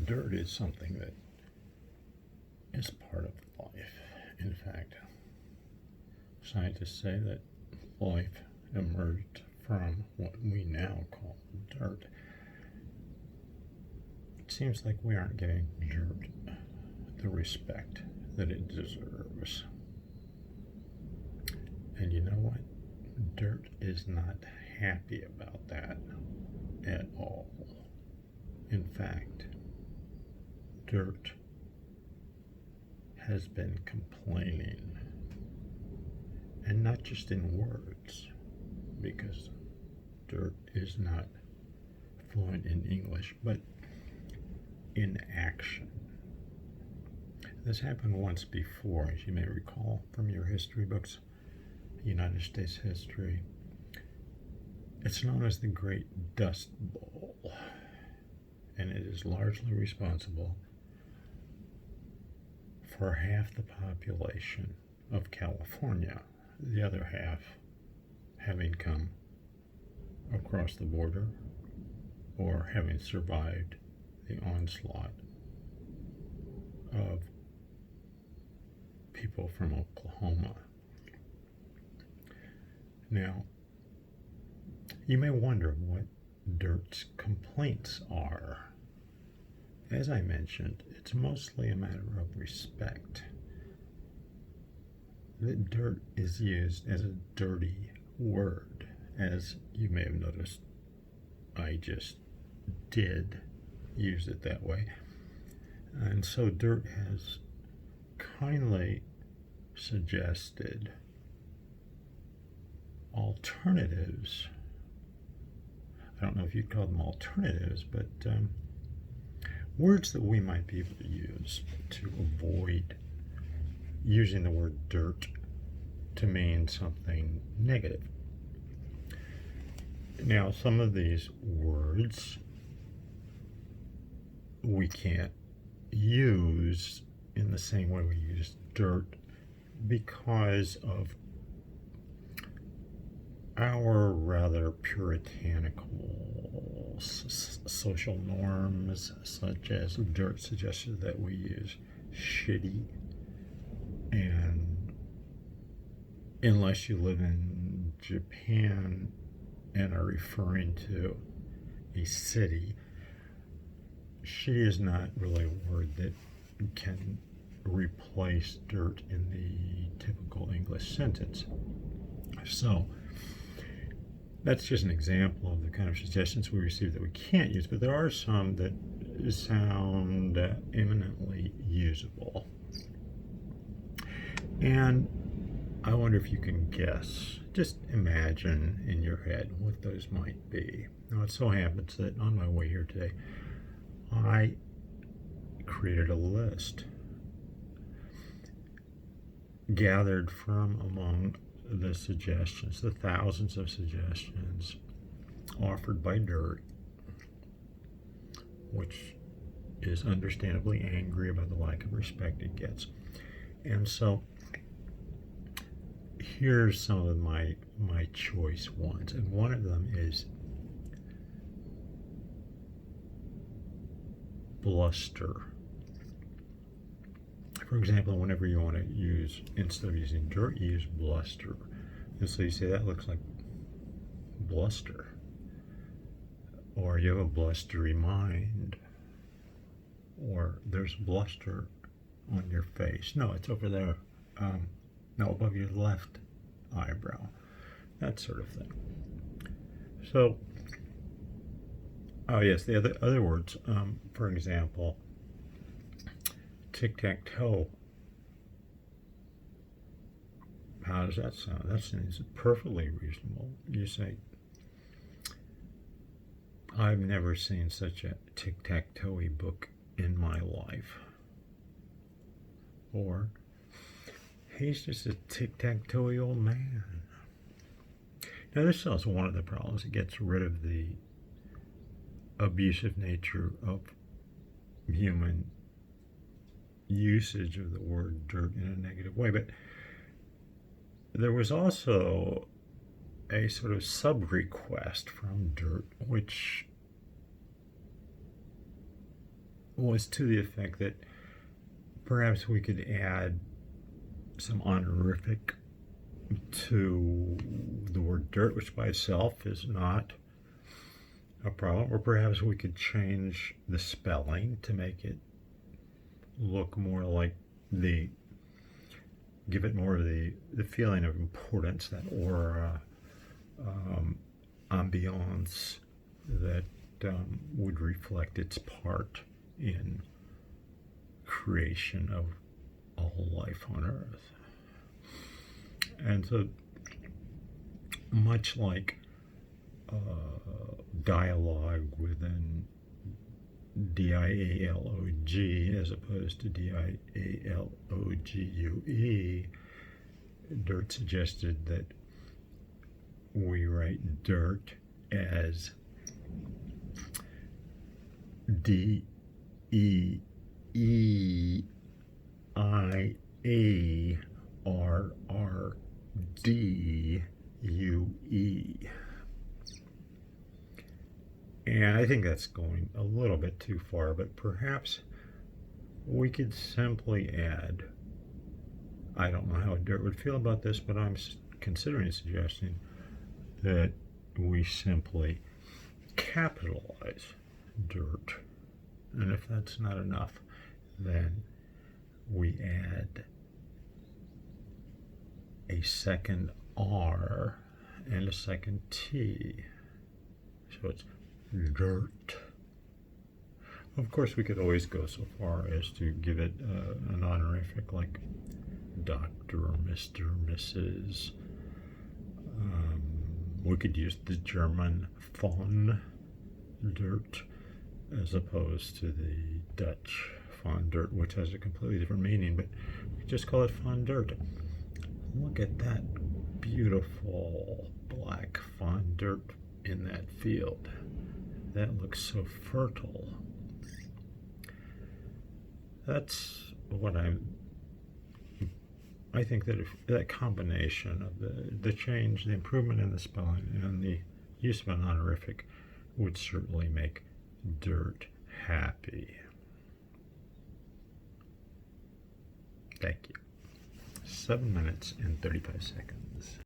Dirt is something that is part of life. In fact, scientists say that life emerged from what we now call dirt. It seems like we aren't giving dirt the respect that it deserves. And you know what? Dirt is not happy about that at all. In fact, dirt has been complaining, and not just in words, because dirt is not fluent in English, but in action. This happened once before, as you may recall from your history books, United States history. It's known as the Great Dust Bowl, and it is largely responsible for half the population of California, the other half having come across the border or having survived the onslaught of people from Oklahoma. Now, you may wonder what dirt's complaints are. As I mentioned, it's mostly a matter of respect. The dirt is used as a dirty word, as you may have noticed. I just did use it that way. And so dirt has kindly suggested alternatives. I don't know if you'd call them alternatives, but words that we might be able to use to avoid using the word dirt to mean something negative. Now, some of these words we can't use in the same way we use dirt because of our rather puritanical social norms, such as dirt suggested that we use shitty, and unless you live in Japan and are referring to a city, shitty is not really a word that can replace dirt in the typical English sentence. So that's just an example of the kind of suggestions we receive that we can't use, but there are some that sound eminently usable. And I wonder if you can guess, just imagine in your head what those might be. Now, it so happens that on my way here today, I created a list gathered from among the suggestions, the thousands of suggestions offered by dirt, which is understandably angry about the lack of respect it gets. And so here's some of my choice ones, and one of them is bluster. For example, whenever you want to use, instead of using dirt, you use bluster. And so you say, that looks like bluster. Or you have a blustery mind. Or there's bluster on your face. No, it's over there. No, above your left eyebrow. That sort of thing. So, oh yes, the other words, for example, tic-tac-toe. How does that sound? That sounds perfectly reasonable. You say, I've never seen such a tic-tac-toe-y book in my life. Or, he's just a tic-tac-toe-y old man. Now, this solves one of the problems. It gets rid of the abusive nature of human usage of the word dirt in a negative way. But there was also a sort of sub-request from dirt, which was to the effect that perhaps we could add some honorific to the word dirt, which by itself is not a problem, or perhaps we could change the spelling to make it look more like give it more of the feeling of importance, that aura, ambiance that would reflect its part in creation of all life on Earth. And so, much like dialogue within D-I-A-L-O-G as opposed to D-I-A-L-O-G-U-E, Dirt suggested that we write dirt as D-E-I-A-R-R-D-U-E. And I think that's going a little bit too far, but perhaps we could simply add, I don't know how Dirt would feel about this, but I'm considering suggesting that we simply capitalize dirt. And if that's not enough, then we add a second R and a second T. So it's dirt. Of course, we could always go so far as to give it an honorific like Dr. or Mr. or Mrs. We could use the German von Dirt as opposed to the Dutch von Dirt, which has a completely different meaning, but we just call it von Dirt. Look at that beautiful black von dirt in that field. That looks so fertile. That's what I think that if that combination of the change, the improvement in the spelling, and the use of an honorific would certainly make Dirt happy. Thank you. 7 minutes and 35 seconds.